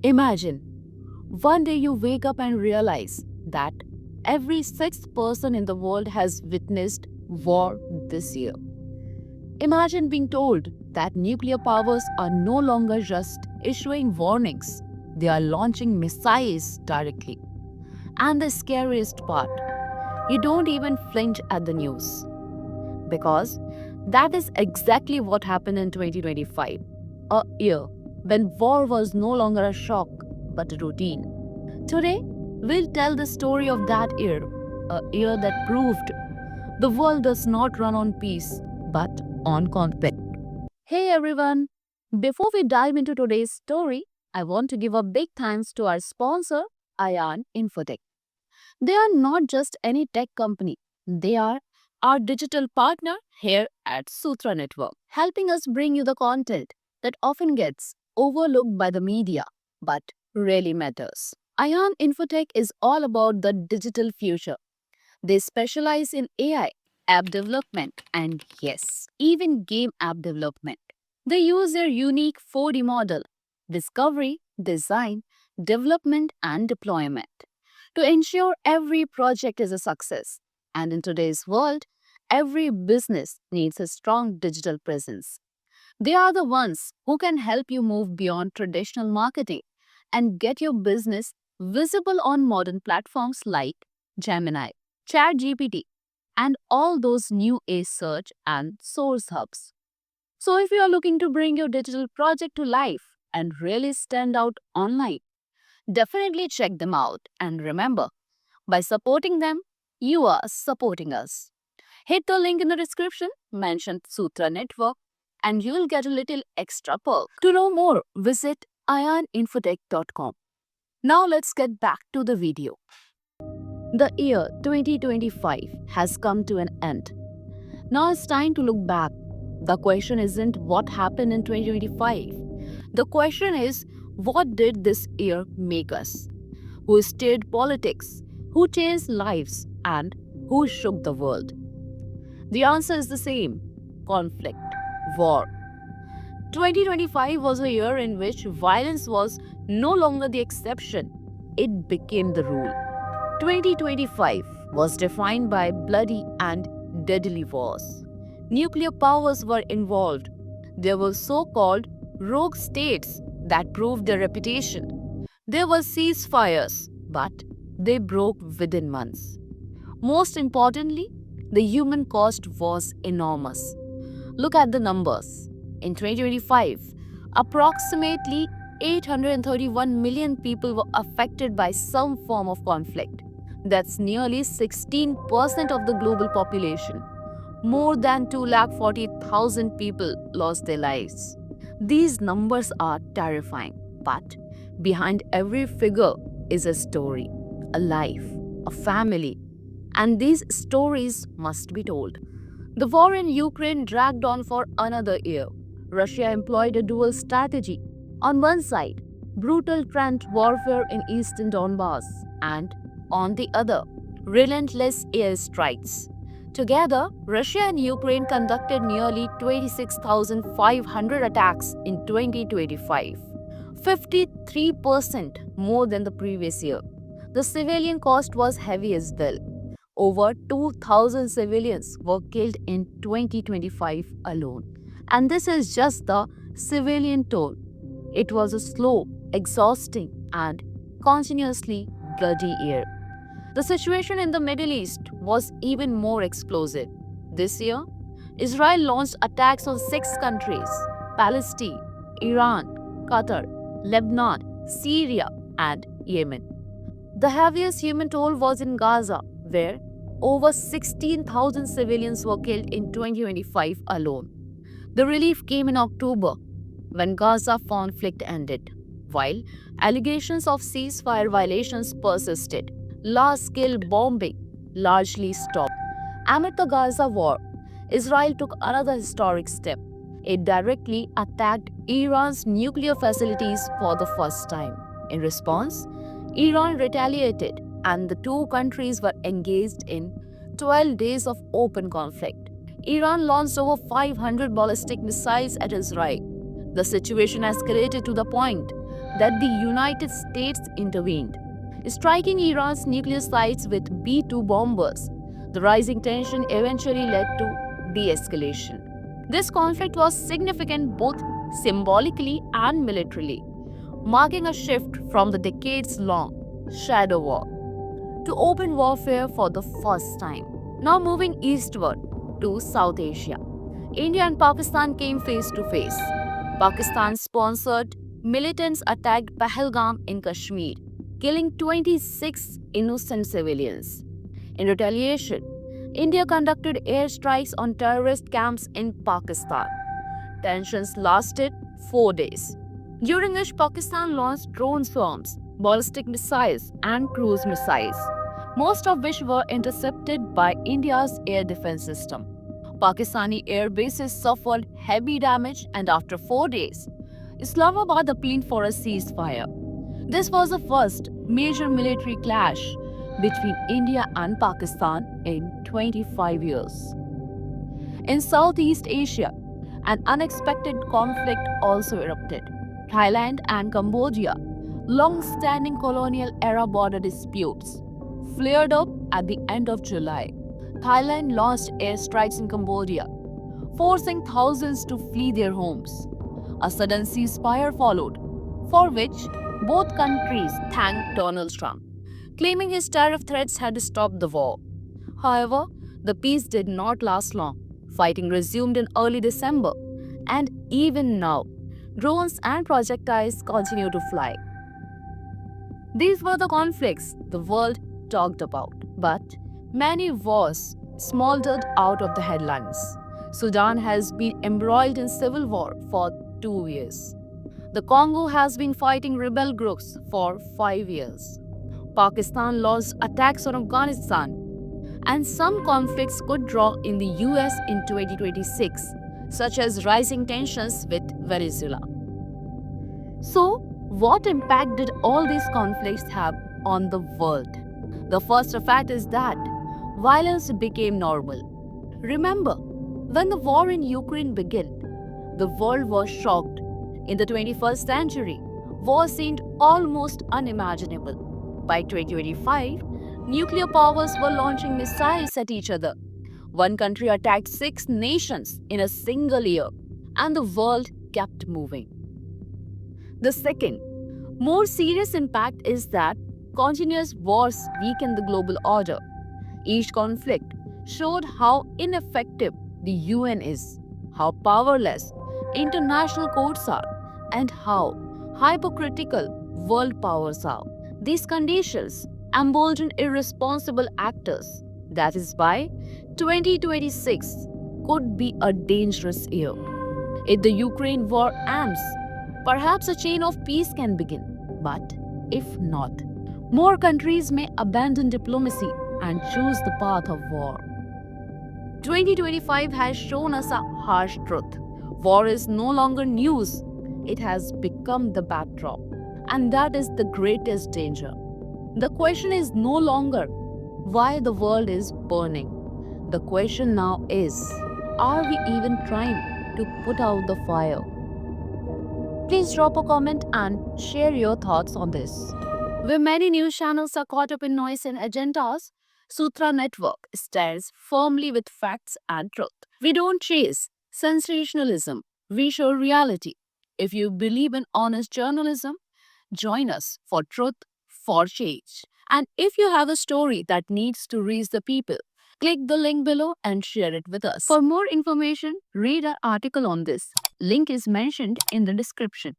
Imagine one day you wake up and realize that every sixth person in the world has witnessed war this year. Imagine being told that nuclear powers are no longer just issuing warnings, they are launching missiles directly. And the scariest part, you don't even flinch at the news because that is exactly what happened in 2025, a year when war was no longer a shock but a routine. Today, we'll tell the story of that year, a year that proved the world does not run on peace but on conflict. Hey everyone! Before we dive into today's story, I want to give a big thanks to our sponsor, Ion Infotech. They are not just any tech company, they are our digital partner here at Sutra Network, helping us bring you the content that often gets overlooked by the media but really matters. Ion Infotech is all about the digital future. They specialize in AI, app development, and yes, even game app development. They use their unique 4D model discovery, design, development, and deployment to ensure every project is a success. And in today's world, every business needs a strong digital presence. They are the ones who can help you move beyond traditional marketing and get your business visible on modern platforms like Gemini, ChatGPT, and all those new AI search and source hubs. So, if you are looking to bring your digital project to life and really stand out online, definitely check them out. And remember, by supporting them, you are supporting us. Hit the link in the description, mention Sutra Network, and you will get a little extra perk. To know more, visit ioninfotech.com. Now let's get back to the video. The year 2025 has come to an end. Now it's time to look back. The question isn't what happened in 2025. The question is, what did this year make us? Who steered politics? Who changed lives? And who shook the world? The answer is the same: conflict, war. 2025 was a year in which violence was no longer the exception, it became the rule. 2025 was defined by bloody and deadly wars. Nuclear powers were involved. There were so called rogue states that proved their reputation. There were ceasefires, but they broke within months. Most importantly, the human cost was enormous. Look at the numbers. In 2025, approximately 831 million people were affected by some form of conflict. That's nearly 16% of the global population. More than 240,000 people lost their lives. These numbers are terrifying, but behind every figure is a story, a life, a family, and these stories must be told. The war in Ukraine dragged on for another year. Russia employed a dual strategy. On one side, brutal trench warfare in eastern Donbass, and on the other, relentless airstrikes. Together, Russia and Ukraine conducted nearly 26,500 attacks in 2025, 53% more than the previous year. The civilian cost was heavy as well. Over 2,000 civilians were killed in 2025 alone. And this is just the civilian toll. It was a slow, exhausting, and continuously bloody year. The situation in the Middle East was even more explosive. This year, Israel launched attacks on 6 countries: Palestine, Iran, Qatar, Lebanon, Syria, and Yemen. The heaviest human toll was in Gaza, where over 16,000 civilians were killed in 2025 alone. The relief came in October, when Gaza conflict ended. While allegations of ceasefire violations persisted, large-scale bombing largely stopped. Amid the Gaza war, Israel took another historic step. It directly attacked Iran's nuclear facilities for the first time. In response, Iran retaliated, and the two countries were engaged in 12 days of open conflict. Iran launched over 500 ballistic missiles at Israel. The situation escalated to the point that the United States intervened, striking Iran's nuclear sites with B 2 bombers. The rising tension eventually led to de escalation. This conflict was significant both symbolically and militarily, marking a shift from the decades long shadow war to open warfare for the first time. Now, moving eastward to South Asia, India and Pakistan came face to face. Pakistan sponsored militants attacked Pahalgam in Kashmir, killing 26 innocent civilians. In retaliation, India conducted airstrikes on terrorist camps in Pakistan. Tensions lasted 4 days, during which Pakistan launched drone swarms, ballistic missiles, and cruise missiles, most of which were intercepted by India's air defense system. Pakistani air bases suffered heavy damage, and after 4 days, Islamabad appealed for a ceasefire. This was the first major military clash between India and Pakistan in 25 years. In Southeast Asia, an unexpected conflict also erupted. Thailand and Cambodia, long standing colonial era border disputes, flared up at the end of July. Thailand launched airstrikes in Cambodia, forcing thousands to flee their homes. A sudden ceasefire followed, for which both countries thanked Donald Trump, claiming his tariff threats had stopped the war. However, the peace did not last long. Fighting resumed in early December, and even now, drones and projectiles continue to fly. These were the conflicts the world talked about, but many wars smoldered out of the headlines. Sudan has been embroiled in civil war for 2 years. The Congo has been fighting rebel groups for 5 years. Pakistan launched attacks on Afghanistan, and some conflicts could draw in the US in 2026, such as rising tensions with Venezuela. So, what impact did all these conflicts have on the world? The first fact is that violence became normal. Remember, when the war in Ukraine began, the world was shocked. In the 21st century, war seemed almost unimaginable. By 2025, nuclear powers were launching missiles at each other. One country attacked 6 nations in a single year, and the world kept moving. The second, more serious impact is that continuous wars weaken the global order. Each conflict showed how ineffective the UN is, how powerless international courts are, and how hypocritical world powers are. These conditions embolden irresponsible actors. That is why 2026 could be a dangerous year. If the Ukraine war ends, perhaps a chain of peace can begin. But if not, more countries may abandon diplomacy and choose the path of war. 2025 has shown us a harsh truth. War is no longer news, it has become the backdrop. And that is the greatest danger. The question is no longer why the world is burning. The question now is, are we even trying to put out the fire? Please drop a comment and share your thoughts on this. Where many news channels are caught up in noise and agendas, Sutra Network stands firmly with facts and truth. We don't chase sensationalism, we show reality. If you believe in honest journalism, join us for truth, for change. And if you have a story that needs to reach the people, click the link below and share it with us. For more information, read our article on this. Link is mentioned in the description.